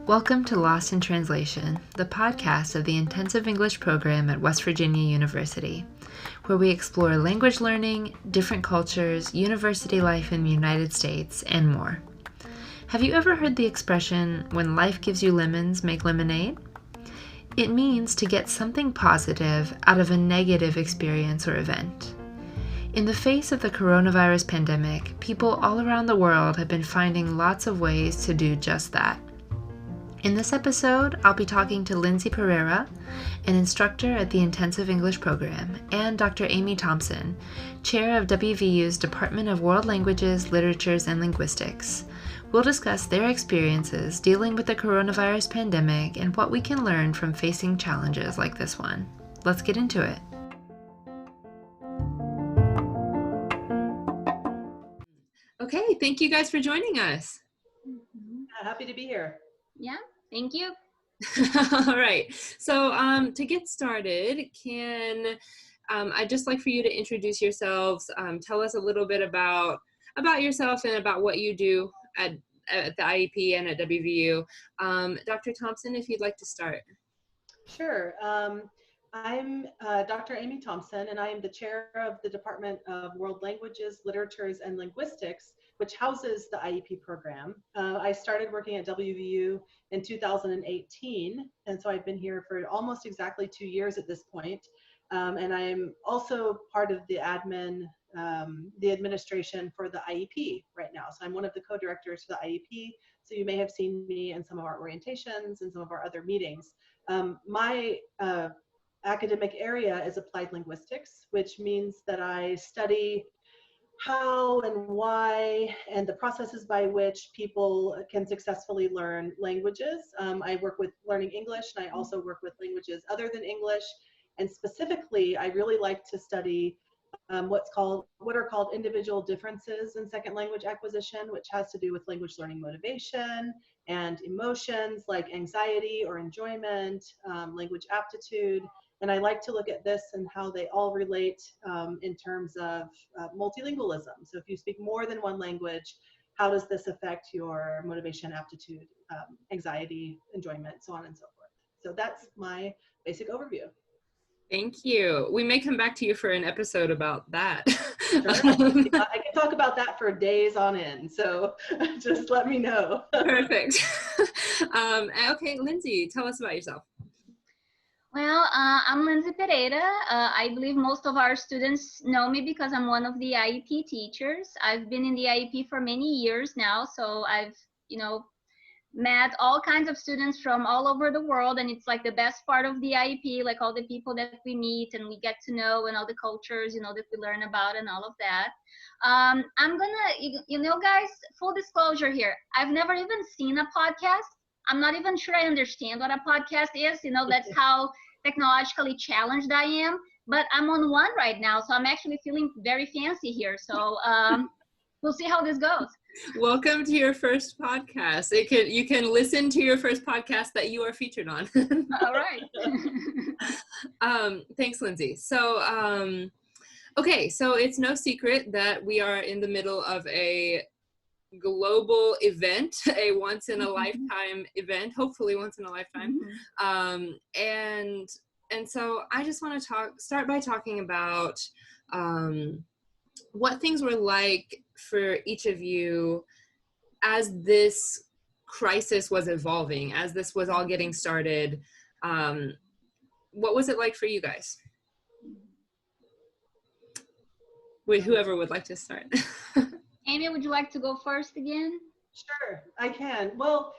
Welcome to Lost in Translation, the podcast of the Intensive English program at West Virginia University, where we explore language learning, different cultures, university life in the United States, and more. Have you ever heard the expression, when life gives you lemons, make lemonade? It means to get something positive out of a negative experience or event. In the face of the coronavirus pandemic, people all around the world have been finding lots of ways to do just that. In this episode, I'll be talking to Lindsay Pereira, an instructor at the Intensive English program, and Dr. Amy Thompson, chair of WVU's Department of World Languages, Literatures, and Linguistics. We'll discuss their experiences dealing with the coronavirus pandemic and what we can learn from facing challenges like this one. Let's get into it. Okay, thank you guys for joining us. Happy to be here. Yeah, thank you. All right, so to get started, I'd just like for you to introduce yourselves, tell us a little bit about yourself and about what you do at the IEP and at WVU. Dr. Thompson, if you'd like to start. Sure. I'm Dr. Amy Thompson, and I am the chair of the Department of World Languages, Literatures, and Linguistics, which houses the IEP program. I started working at WVU in 2018, and so I've been here for almost exactly 2 years at this point. And I'm also part of the administration for the IEP right now. So I'm one of the co-directors for the IEP. So you may have seen me in some of our orientations and some of our other meetings. My academic area is applied linguistics, which means that I study how and why and the processes by which people can successfully learn languages. I work with learning English, and I also work with languages other than English. And specifically, I really like to study what are called individual differences in second language acquisition, which has to do with language learning motivation and emotions like anxiety or enjoyment, language aptitude. And I like to look at this and how they all relate in terms of multilingualism. So if you speak more than one language, how does this affect your motivation, aptitude, anxiety, enjoyment, so on and so forth. So that's my basic overview. Thank you. We may come back to you for an episode about that. Sure. Yeah, I can talk about that for days on end, so just let me know. Perfect. Okay, Lindsay, tell us about yourself. Well, I'm Lindsay Pereira. I believe most of our students know me because I'm one of the IEP teachers. I've been in the IEP for many years now, so I've, met all kinds of students from all over the world, and it's like the best part of the IEP, like all the people that we meet and we get to know and all the cultures, that we learn about and all of that. I'm gonna, guys, full disclosure here, I've never even seen a podcast. I'm not even sure I understand what a podcast is. That's how technologically challenged I am, but I'm on one right now, so I'm actually feeling very fancy here. So we'll see how this goes. Welcome to your first podcast. You can listen to your first podcast that you are featured on. All right. Thanks, Lindsay. So, okay, so it's no secret that we are in the middle of a global event, a once in a lifetime event, hopefully once in a lifetime. And so I just want to start by talking about what things were like for each of you as this crisis was evolving, as this was all getting started. What was it like for you guys? Whoever would like to start. Amy, would you like to go first again? Sure, I can. Well,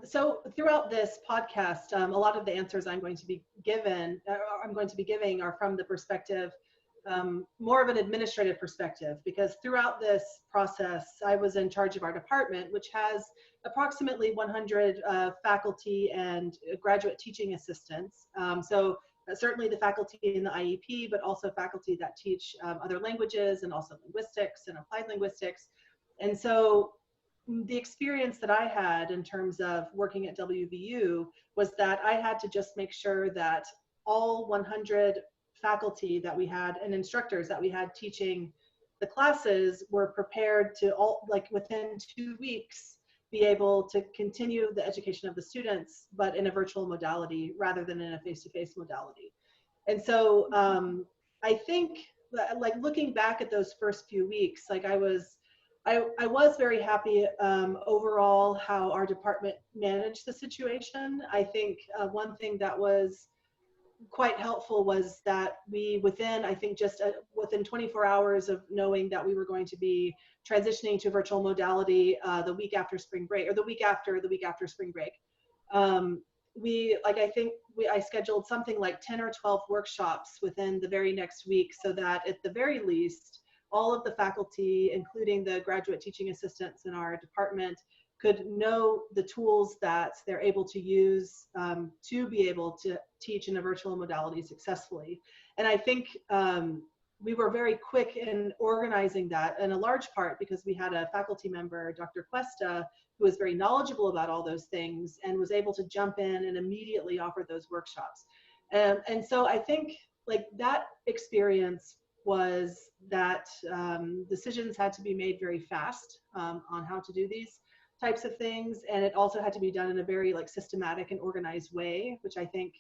so throughout this podcast, a lot of the answers I'm going to be giving are from the perspective, more of an administrative perspective, because throughout this process, I was in charge of our department, which has approximately 100 faculty and graduate teaching assistants. So certainly the faculty in the IEP, but also faculty that teach other languages and also linguistics and applied linguistics. And so the experience that I had in terms of working at WVU was that I had to just make sure that all 100 faculty that we had and instructors that we had teaching the classes were prepared to all, like within 2 weeks, be able to continue the education of the students, but in a virtual modality rather than in a face-to-face modality. And so I think like looking back at those first few weeks, like I was very happy overall how our department managed the situation. I think one thing that was quite helpful was that we I think just within 24 hours of knowing that we were going to be transitioning to virtual modality the week after spring break, or the week after spring break, I scheduled something like 10 or 12 workshops within the very next week, so that at the very least, all of the faculty, including the graduate teaching assistants in our department, could know the tools that they're able to use to be able to teach in a virtual modality successfully. And I think we were very quick in organizing that, in a large part because we had a faculty member, Dr. Cuesta, who was very knowledgeable about all those things and was able to jump in and immediately offer those workshops. And so I think like that experience was that decisions had to be made very fast on how to do these types of things, and it also had to be done in a very like systematic and organized way, which I think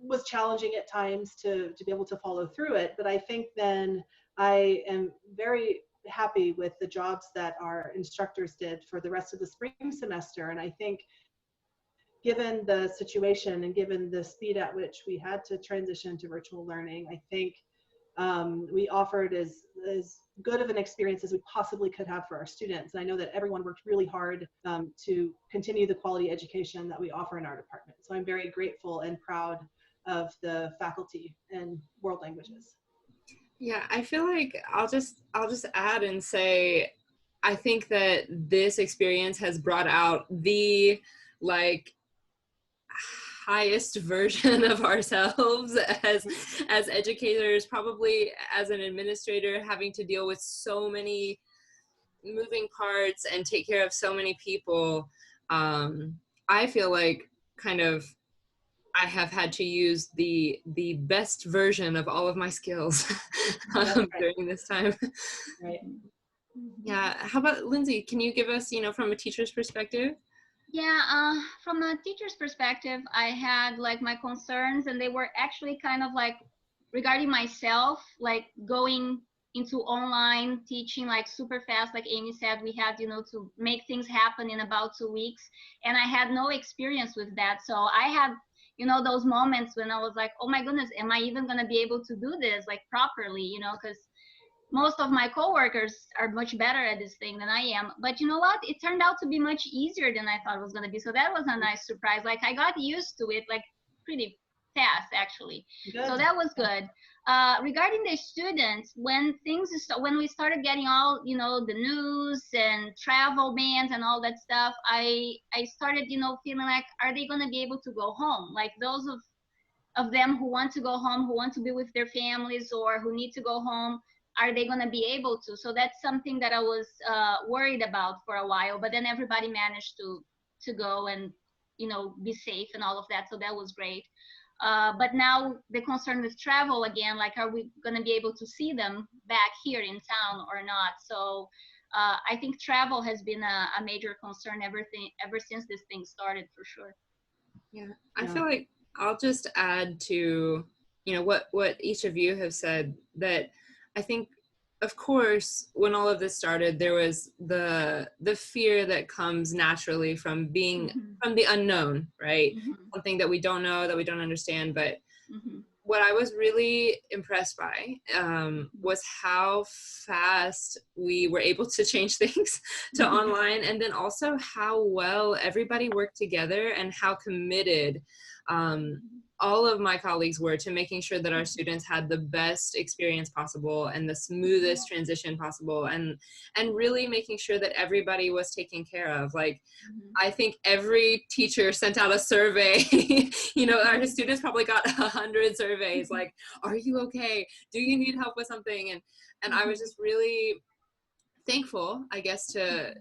was challenging at times to be able to follow through it. But I think then I am very happy with the jobs that our instructors did for the rest of the spring semester. And I think given the situation and given the speed at which we had to transition to virtual learning, I think we offered as good of an experience as we possibly could have for our students. And I know that everyone worked really hard to continue the quality education that we offer in our department. So I'm very grateful and proud of the faculty in world languages. Yeah, I feel like I'll just add and say, I think that this experience has brought out the like highest version of ourselves as educators, probably as an administrator, having to deal with so many moving parts and take care of so many people. I feel like kind of I have had to use the best version of all of my skills during this time. Right. Yeah. How about Lindsay? Can you give us, from a teacher's perspective? Yeah, from a teacher's perspective, I had like my concerns, and they were actually kind of like regarding myself, like going into online teaching like super fast. Like Amy said, we had, to make things happen in about 2 weeks, and I had no experience with that. So I had, those moments when I was like, oh my goodness, am I even going to be able to do this like properly, because most of my coworkers are much better at this thing than I am. But you know what? It turned out to be much easier than I thought it was going to be. So that was a nice surprise. Like I got used to it like pretty fast, actually. Good. So that was good. Regarding the students, when we started getting all, the news and travel bans and all that stuff, I started, feeling like, are they going to be able to go home? Like those of them who want to go home, who want to be with their families, or who need to go home, are they going to be able to? So that's something that I was worried about for a while, but then everybody managed to go and, be safe and all of that. So that was great. But now the concern with travel again, like, are we going to be able to see them back here in town or not? So I think travel has been a major concern ever since this thing started, for sure. Yeah, I feel like I'll just add to, what each of you have said, that I think, of course, when all of this started, there was the fear that comes naturally from being from the unknown, right? Something that we don't know, that we don't understand. But what I was really impressed by was how fast we were able to change things to online, and then also how well everybody worked together and how committed all of my colleagues were to making sure that our students had the best experience possible and the smoothest transition possible, and really making sure that everybody was taken care of. Like, I think every teacher sent out a survey. Our students probably got 100 surveys, like, are you okay? Do you need help with something? And I was just really thankful, I guess, to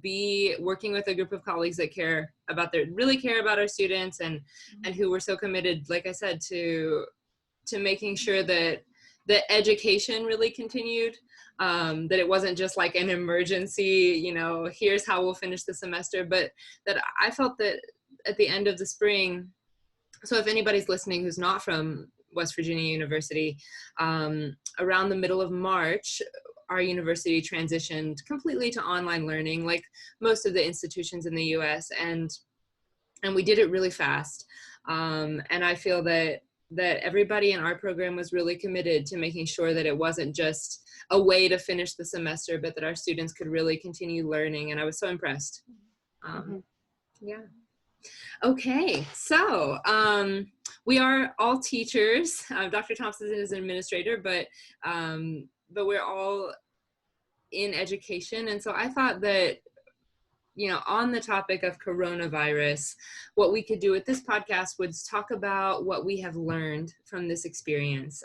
be working with a group of colleagues that really care about our students, and who were so committed, like I said, to making sure that the education really continued, that it wasn't just like an emergency, here's how we'll finish the semester, but that I felt that at the end of the spring, so if anybody's listening who's not from West Virginia University, around the middle of March, our university transitioned completely to online learning, like most of the institutions in the US, and we did it really fast. And I feel that everybody in our program was really committed to making sure that it wasn't just a way to finish the semester, but that our students could really continue learning. And I was so impressed. Yeah. Okay, so we are all teachers. Dr. Thompson is an administrator, but we're all in education. And so I thought that, on the topic of coronavirus, what we could do with this podcast was talk about what we have learned from this experience.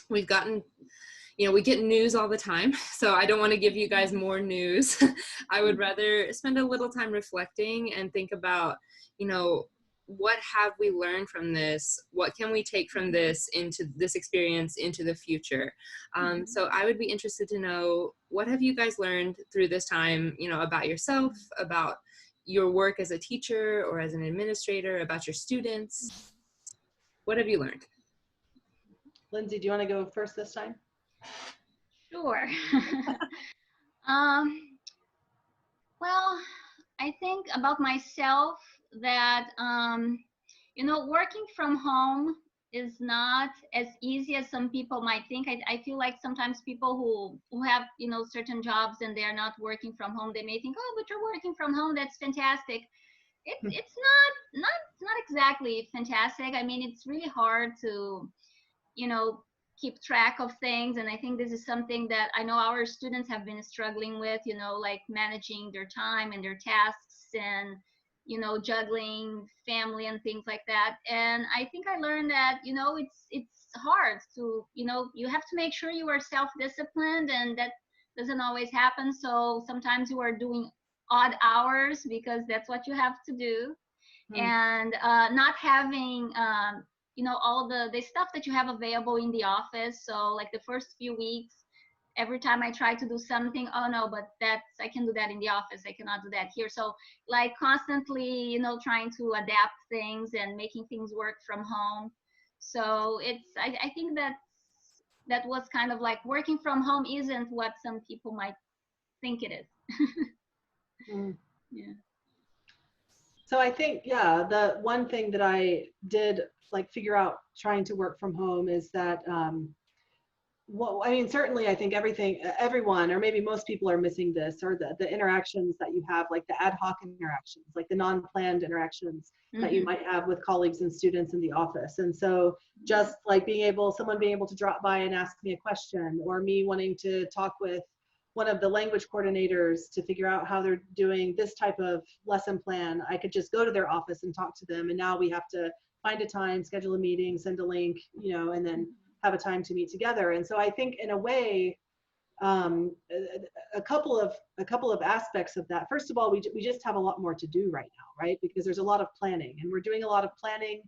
We've gotten, we get news all the time, so I don't want to give you guys more news. I would rather spend a little time reflecting and think about, what have we learned from this? What can we take from this into this experience into the future? So I would be interested to know, what have you guys learned through this time, about yourself, about your work as a teacher or as an administrator, about your students? What have you learned? Lindsay, do you want to go first this time? Sure. Well, I think about myself that, working from home is not as easy as some people might think. I feel like sometimes people who have, certain jobs and they're not working from home, they may think, oh, but you're working from home, that's fantastic. It's not exactly fantastic. I mean, it's really hard to, keep track of things. And I think this is something that I know our students have been struggling with, like managing their time and their tasks and, juggling family and things like that. And I think I learned that, it's hard to, you have to make sure you are self-disciplined, and that doesn't always happen. So sometimes you are doing odd hours because that's what you have to do. And not having all the stuff that you have available in the office. So like the first few weeks, every time I try to do something, oh no, but I can do that in the office, I cannot do that here. So like constantly trying to adapt things and making things work from home. So I think that was kind of like working from home isn't what some people might think it is. Yeah. So I think, the one thing that I did figure out trying to work from home is that, certainly I think everyone, or maybe most people are missing this, or the interactions that you have, like the ad hoc interactions, like the non-planned interactions that you might have with colleagues and students in the office. And so just like someone being able to drop by and ask me a question, or me wanting to talk with one of the language coordinators to figure out how they're doing this type of lesson plan, I could just go to their office and talk to them. And now we have to find a time, schedule a meeting, send a link, and then have a time to meet together. And so I think in a way, a couple of aspects of that. First of all, we just have a lot more to do right now, right? Because there's a lot of planning, and we're doing a lot of planning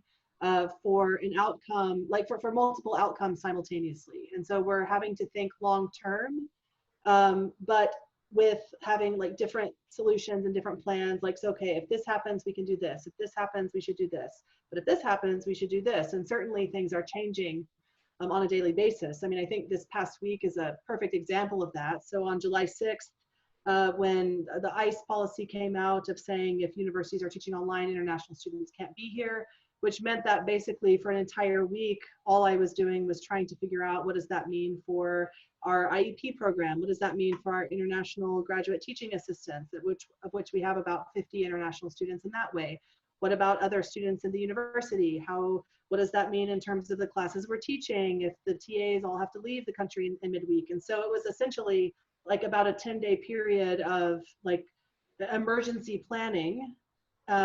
for an outcome, like for multiple outcomes simultaneously. And so we're having to think long term. But with having like different solutions and different plans, like, so, okay, if this happens, we can do this. If this happens, we should do this. But if this happens, we should do this. And certainly things are changing on a daily basis. I mean, I think this past week is a perfect example of that. So on July 6th, when the ICE policy came out of saying if universities are teaching online, international students can't be here, which meant that basically for an entire week, all I was doing was trying to figure out, what does that mean for our IEP program? What does that mean for our international graduate teaching assistants, of which we have about 50 international students in that way? What about other students in the university? What does that mean in terms of the classes we're teaching if the TAs all have to leave the country in midweek? And so it was essentially like about a 10-day period of like emergency planning,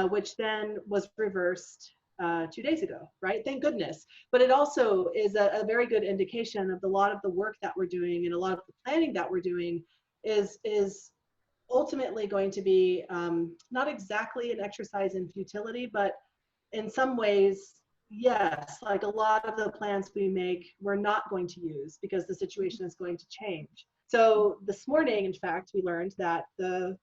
which then was reversed 2 days ago, right? Thank goodness. But it also is a very good indication of a lot of the work that we're doing, and a lot of the planning that we're doing is ultimately going to be not exactly an exercise in futility, but in some ways yes, like a lot of the plans we make, we're not going to use because the situation is going to change. So this morning, in fact, we learned that the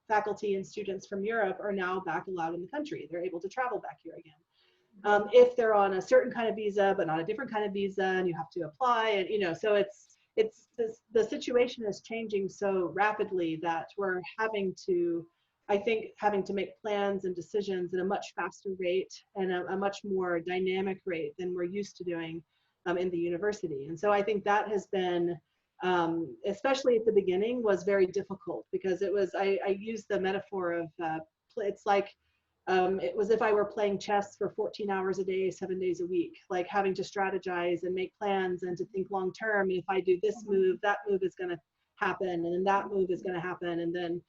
faculty and students from Europe are now back allowed in the country. They're able to travel back here again. If they're on a certain kind of visa, but not a different kind of visa, and you have to apply, and so the situation is changing so rapidly that we're having to, I think, having to make plans and decisions at a much faster rate and a much more dynamic rate than we're used to doing in the university. And so I think that has been, especially at the beginning, was very difficult because it was, I use the metaphor of, it's like, it was if I were playing chess for 14 hours a day, 7 days a week, like having to strategize and make plans and to think long term. And if I do this move, that move is going to happen, and then that move is going to happen, and then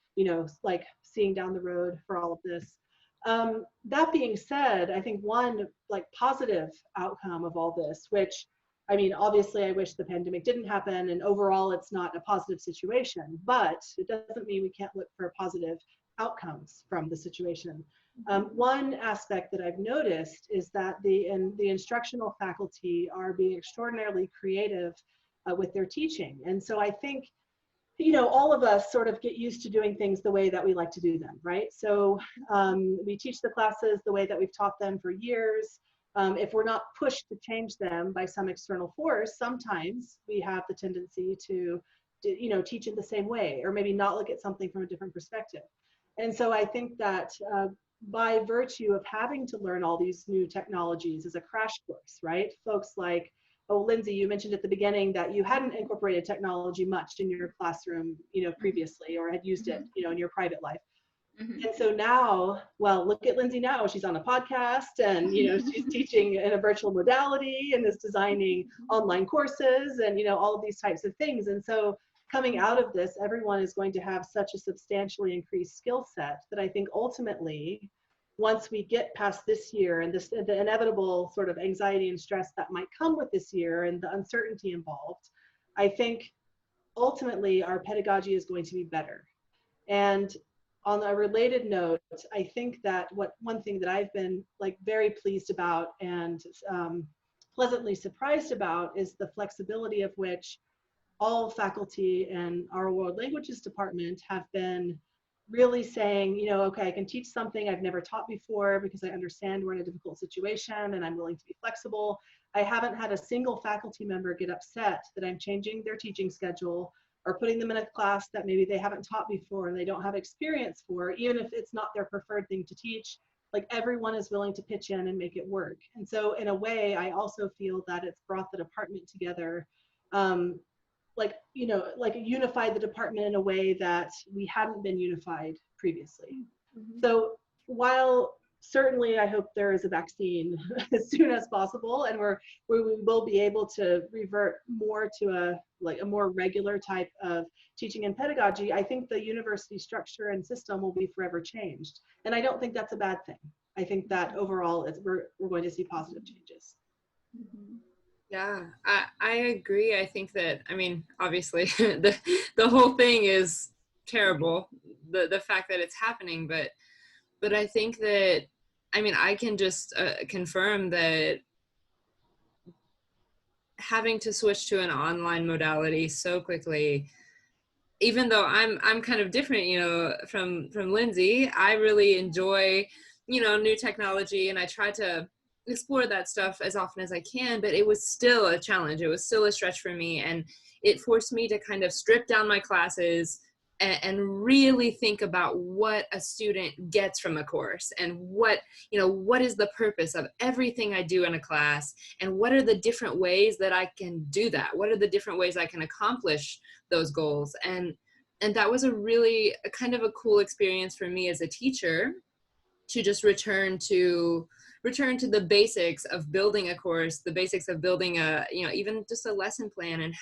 like seeing down the road for all of this. That being said, I think one like positive outcome of all this, which I mean, obviously, I wish the pandemic didn't happen, and overall, it's not a positive situation. But it doesn't mean we can't look for positive outcomes from the situation. One aspect that I've noticed is that the instructional faculty are being extraordinarily creative with their teaching. And so I think, all of us sort of get used to doing things the way that we like to do them, right? So we teach the classes the way that we've taught them for years. If we're not pushed to change them by some external force, sometimes we have the tendency to, teach it the same way, or maybe not look at something from a different perspective. And so I think that by virtue of having to learn all these new technologies as a crash course, right? Folks like, oh, Lindsay, you mentioned at the beginning that you hadn't incorporated technology much in your classroom, previously, or had used it, in your private life. And so now, well, look at Lindsay now. She's on a podcast, and she's teaching in a virtual modality and is designing online courses, and all of these types of things. And so coming out of this, everyone is going to have such a substantially increased skill set that I think ultimately, once we get past this year and the inevitable sort of anxiety and stress that might come with this year and the uncertainty involved, I think ultimately our pedagogy is going to be better. And on a related note, I think that one thing that I've been like very pleased about and pleasantly surprised about is the flexibility of which all faculty in our world languages department have been really saying, okay, I can teach something I've never taught before because I understand we're in a difficult situation and I'm willing to be flexible. I haven't had a single faculty member get upset that I'm changing their teaching schedule or putting them in a class that maybe they haven't taught before and they don't have experience for, even if it's not their preferred thing to teach. Like everyone is willing to pitch in and make it work. And so in a way, I also feel that it's brought the department together, like unified the department in a way that we hadn't been unified previously. So while certainly I hope there is a vaccine as soon as possible, and we will be able to revert more to a more regular type of teaching and pedagogy, I think the university structure and system will be forever changed. And I don't think that's a bad thing. I think that overall we're going to see positive changes. Yeah, I agree. I think that, I mean, obviously the whole thing is terrible, the fact that it's happening, but I think that, I mean, I can just confirm that having to switch to an online modality so quickly, even though I'm kind of different, from Lindsay, I really enjoy, new technology, and I try to explore that stuff as often as I can, but it was still a challenge. It was still a stretch for me, and it forced me to kind of strip down my classes and really think about what a student gets from a course, and what is the purpose of everything I do in a class, and what are the different ways that I can do that? What are the different ways I can accomplish those goals? And that was a really kind of a cool experience for me as a teacher, to just return to the basics of building a course, the basics of building even just a lesson plan, and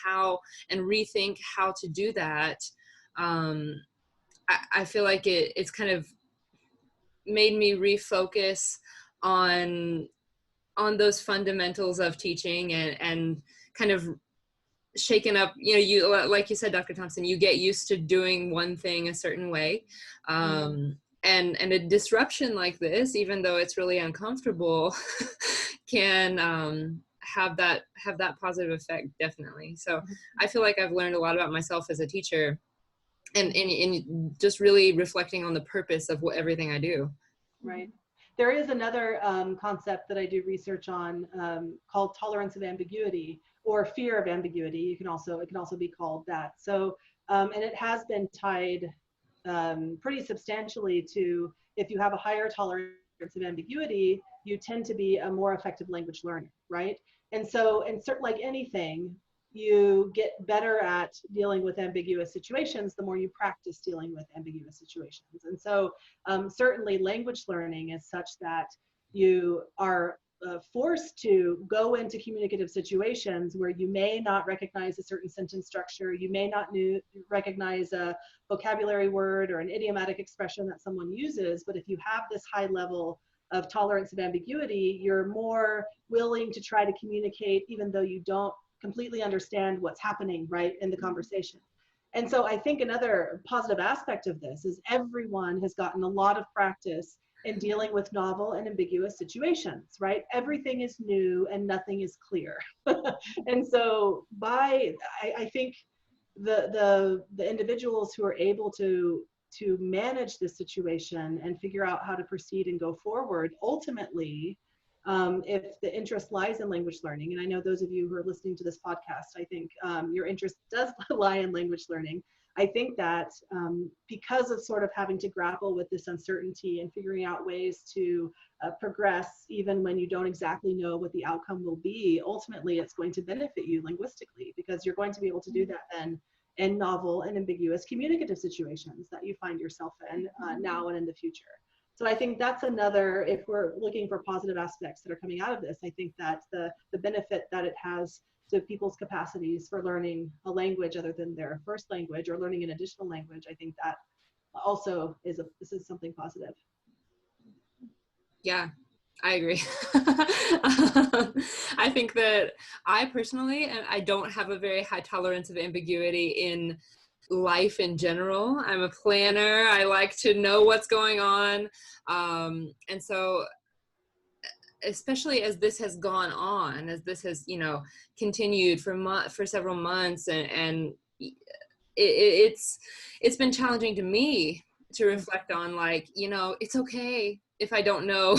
rethink how to do that. I feel like it's kind of made me refocus on those fundamentals of teaching, and kind of shaken up, you like you said, Dr. Thompson, you get used to doing one thing a certain way. and a disruption like this, even though it's really uncomfortable, can have that positive effect, definitely. So I feel like I've learned a lot about myself as a teacher, and just really reflecting on the purpose of everything I do. Right. There is another concept that I do research on called tolerance of ambiguity, or fear of ambiguity. It can also be called that. So, and it has been tied pretty substantially to, if you have a higher tolerance of ambiguity, you tend to be a more effective language learner, right? And so, and certain, like anything, you get better at dealing with ambiguous situations the more you practice dealing with ambiguous situations. And so certainly language learning is such that you are forced to go into communicative situations where you may not recognize a certain sentence structure, you may not recognize a vocabulary word or an idiomatic expression that someone uses, but if you have this high level of tolerance of ambiguity, you're more willing to try to communicate even though you don't completely understand what's happening right in the conversation. And so I think another positive aspect of this is everyone has gotten a lot of practice in dealing with novel and ambiguous situations, right? Everything is new and nothing is clear. And so I think the individuals who are able to manage this situation and figure out how to proceed and go forward, ultimately, if the interest lies in language learning, and I know those of you who are listening to this podcast, I think your interest does lie in language learning. I think that because of sort of having to grapple with this uncertainty and figuring out ways to progress, even when you don't exactly know what the outcome will be, ultimately it's going to benefit you linguistically, because you're going to be able to do that then in novel and ambiguous communicative situations that you find yourself in now and in the future. So I think that's another, if we're looking for positive aspects that are coming out of this, I think that the benefit that it has to people's capacities for learning a language other than their first language, or learning an additional language, I think that also this is something positive. Yeah, I agree. I think that I personally, and I don't have a very high tolerance of ambiguity in life in general. I'm a planner. I like to know what's going on. And so, especially as this has gone on, as this has, continued for several months, and it's been challenging to me to reflect on, like, it's okay if I don't know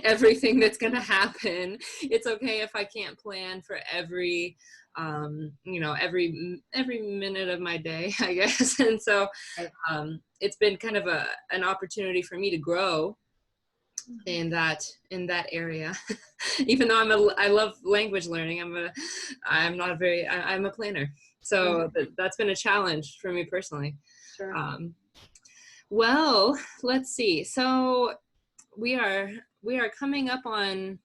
everything that's going to happen. It's okay if I can't plan for every minute of my day, I guess. And so it's been kind of an opportunity for me to grow in that area. Even though I love language learning, I'm a planner. So that's been a challenge for me personally. Sure. Well, let's see. So we are coming up on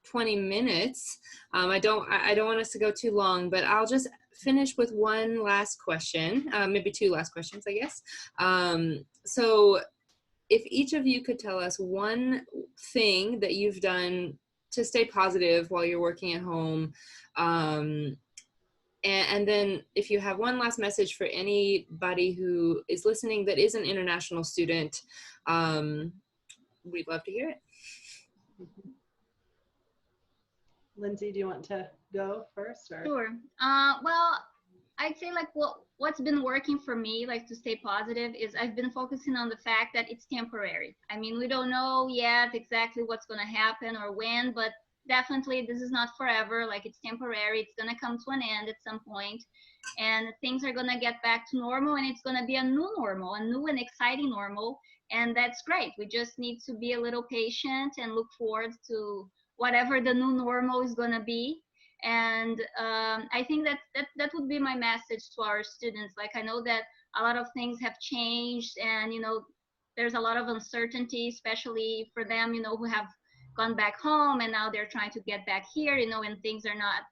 20 minutes. I don't want us to go too long, but I'll just finish with one last question, maybe two last questions, I guess. So if each of you could tell us one thing that you've done to stay positive while you're working at home, and then if you have one last message for anybody who is listening that is an international student, we'd love to hear it. Lindsay, do you want to go first? Or? Sure. Well, I'd say like what's been working for me, like to stay positive, is I've been focusing on the fact that it's temporary. I mean, we don't know yet exactly what's going to happen or when, but definitely this is not forever. Like, it's temporary. It's going to come to an end at some point, and things are going to get back to normal, and it's going to be a new normal, a new and exciting normal. And that's great. We just need to be a little patient and look forward to whatever the new normal is going to be. And I think that would be my message to our students. Like, I know that a lot of things have changed, and there's a lot of uncertainty, especially for them, who have gone back home and now they're trying to get back here, and things are not,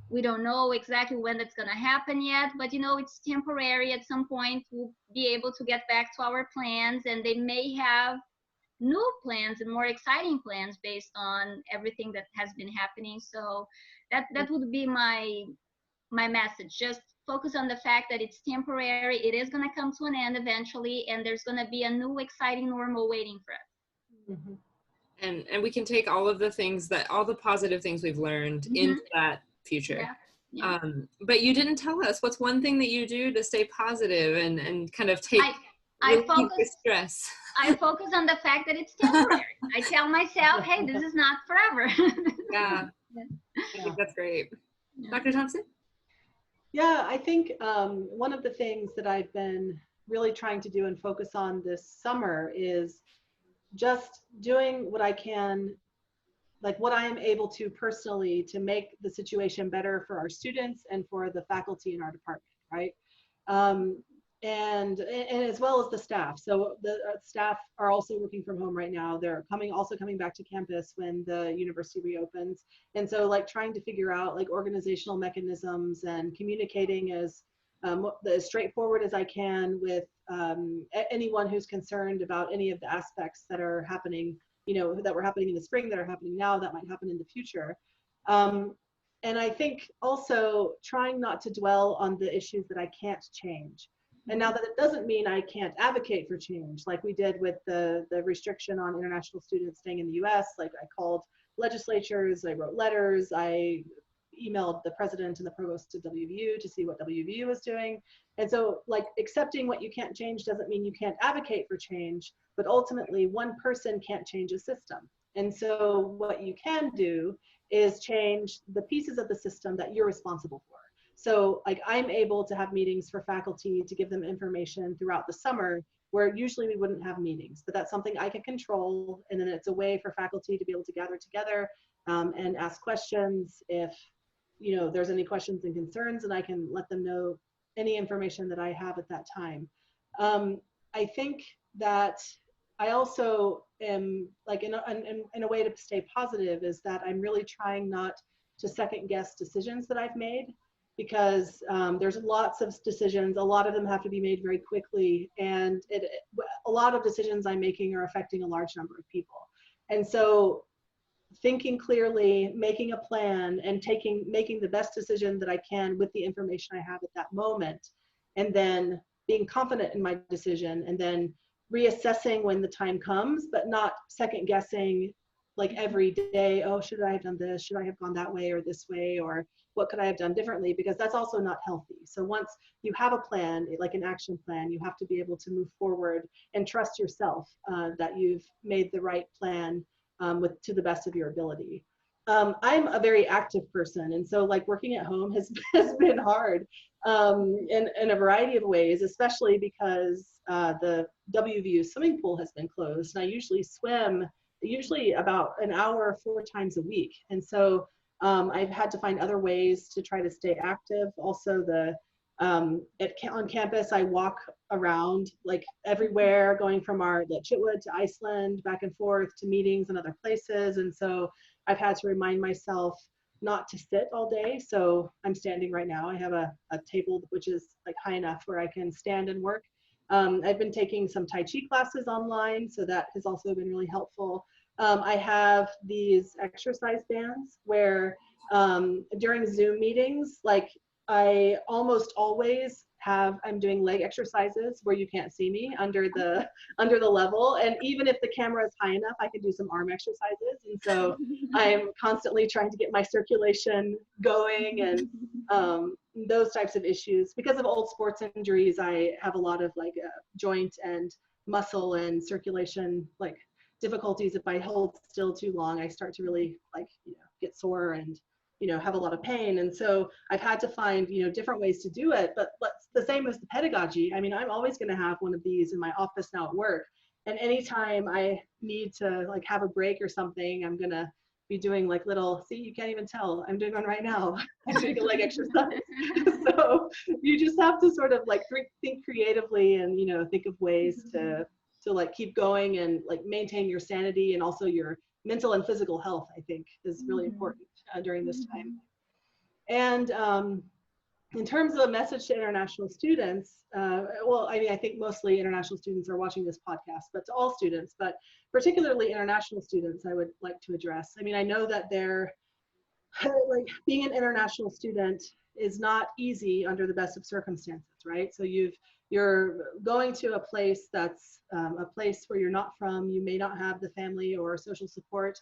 we don't know exactly when that's going to happen yet, but it's temporary. At some point we'll be able to get back to our plans, and they may have new plans and more exciting plans based on everything that has been happening. So that would be my message. Just focus on the fact that it's temporary. It is going to come to an end eventually, and there's going to be a new exciting normal waiting for us. Mm-hmm. And we can take all of the things all the positive things we've learned into that future. Yeah. Yeah. But you didn't tell us, what's one thing that you do to stay positive and kind of take the stress? I focus on the fact that it's temporary. I tell myself, hey, this is not forever. Yeah. I think that's great. Dr. Thompson? Yeah, I think one of the things that I've been really trying to do and focus on this summer is just doing what I can, like what I am able to personally, to make the situation better for our students and for the faculty in our department, right? And as well as the staff. So the staff are also working from home right now. They're also coming back to campus when the university reopens. And so like trying to figure out like organizational mechanisms and communicating as straightforward as I can with anyone who's concerned about any of the aspects that are happening, that were happening in the spring, that are happening now, that might happen in the future. And I think also trying not to dwell on the issues that I can't change. And now that it doesn't mean I can't advocate for change, like we did with the restriction on international students staying in the US. Like I called legislatures, I wrote letters, I emailed the president and the provost of WVU to see what WVU was doing. And so like accepting what you can't change doesn't mean you can't advocate for change, but ultimately one person can't change a system. And so what you can do is change the pieces of the system that you're responsible for. So like I'm able to have meetings for faculty to give them information throughout the summer where usually we wouldn't have meetings, but that's something I can control. And then it's a way for faculty to be able to gather together and ask questions if there's any questions and concerns, and I can let them know any information that I have at that time. I think that I also am like in a way to stay positive is that I'm really trying not to second guess decisions that I've made, because there's lots of decisions. A lot of them have to be made very quickly, and a lot of decisions I'm making are affecting a large number of people. And so thinking clearly, making a plan, and making the best decision that I can with the information I have at that moment, and then being confident in my decision, and then reassessing when the time comes, but not second guessing like every day, oh, should I have done this? Should I have gone that way or this way? Or what could I have done differently? Because that's also not healthy. So once you have a plan, like an action plan, you have to be able to move forward and trust yourself that you've made the right plan to the best of your ability. I'm a very active person, and so like working at home has been hard in a variety of ways, especially because the WVU swimming pool has been closed, and I usually swim about an hour 4 times a week. And so I've had to find other ways to try to stay active. Also on campus, I walk around like everywhere, going from the Chitwood to Iceland, back and forth to meetings and other places. And so I've had to remind myself not to sit all day. So I'm standing right now. I have a table which is like high enough where I can stand and work. I've been taking some Tai Chi classes online, so that has also been really helpful. I have these exercise bands where during Zoom meetings, like I almost always I'm doing leg exercises where you can't see me under the level. And even if the camera is high enough, I can do some arm exercises. And so I'm constantly trying to get my circulation going and those types of issues. Because of old sports injuries, I have a lot of like joint and muscle and circulation like difficulties. If I hold still too long, I start to really like get sore and have a lot of pain. And so I've had to find different ways to do it. But the same as the pedagogy, I mean, I'm always going to have one of these in my office now at work, and anytime I need to like have a break or something, I'm going to be doing like you can't even tell, I'm doing one right now. I'm doing a leg exercise. So you just have to sort of like think creatively and think of ways to like keep going and like maintain your sanity, and also your mental and physical health, I think, is really important during this time. And in terms of a message to international students, well, I mean, I think mostly international students are watching this podcast, but to all students, but particularly international students, I would like to address. I mean, I know that like being an international student is not easy under the best of circumstances, right? So you're going to a place that's a place where you're not from. You may not have the family or social support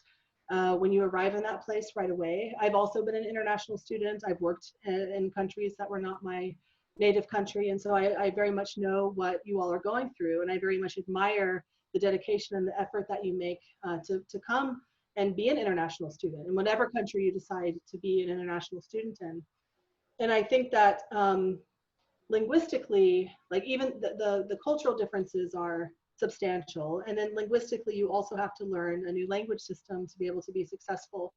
when you arrive in that place right away. I've also been an international student. I've worked in countries that were not my native country, and so I very much know what you all are going through, and I very much admire the dedication and the effort that you make to come and be an international student in whatever country you decide to be an international student in. And I think that linguistically, like even the cultural differences are substantial. And then linguistically, you also have to learn a new language system to be able to be successful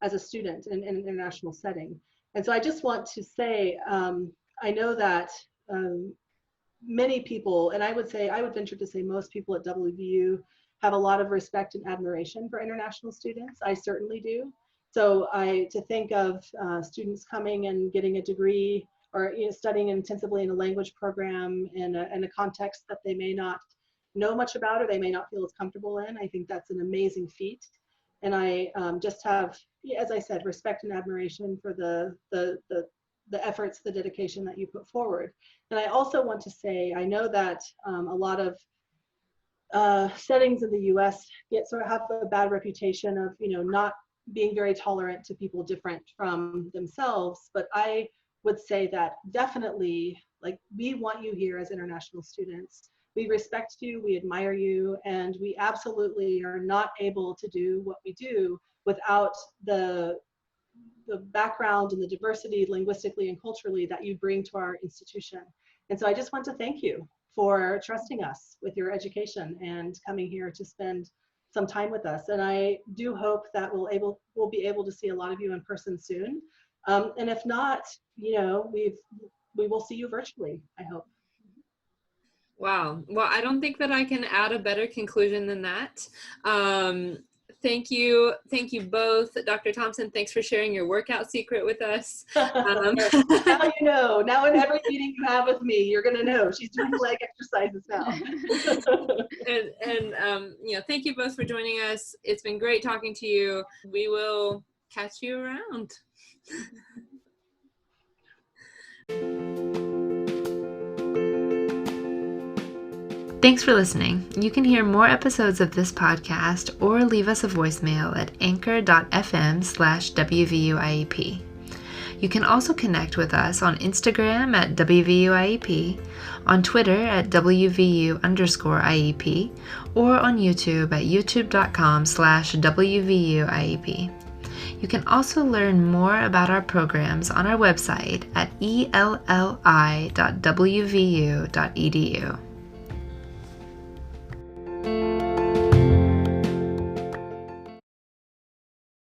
as a student in an international setting. And so I just want to say, I know that many people, and I would venture to say most people at WVU have a lot of respect and admiration for international students. I certainly do. So to think of students coming and getting a degree or studying intensively in a language program in a context that they may not know much about or they may not feel as comfortable in, I think that's an amazing feat. And I just have, as I said, respect and admiration for the efforts, the dedication that you put forward. And I also want to say, I know that a lot of settings in the U.S. have a bad reputation of not being very tolerant to people different from themselves. But I would say that definitely, like, we want you here as international students. We respect you, we admire you, and we absolutely are not able to do what we do without the background and the diversity linguistically and culturally that you bring to our institution. And so I just want to thank you for trusting us with your education and coming here to spend some time with us. And I do hope that we'll be able to see a lot of you in person soon. And if not, we will see you virtually, I hope. Wow. Well, I don't think that I can add a better conclusion than that. Thank you both. Dr. Thompson, thanks for sharing your workout secret with us. Now you know. Now in every meeting you have with me, you're going to know. She's doing leg exercises now. and thank you both for joining us. It's been great talking to you. We will catch you around. Thanks for listening. You can hear more episodes of this podcast or leave us a voicemail at anchor.fm/WVUIEP. You can also connect with us on Instagram at WVUIEP, on Twitter at WVU_IEP, or on YouTube at youtube.com/WVUIEP. You can also learn more about our programs on our website at elli.wvu.edu.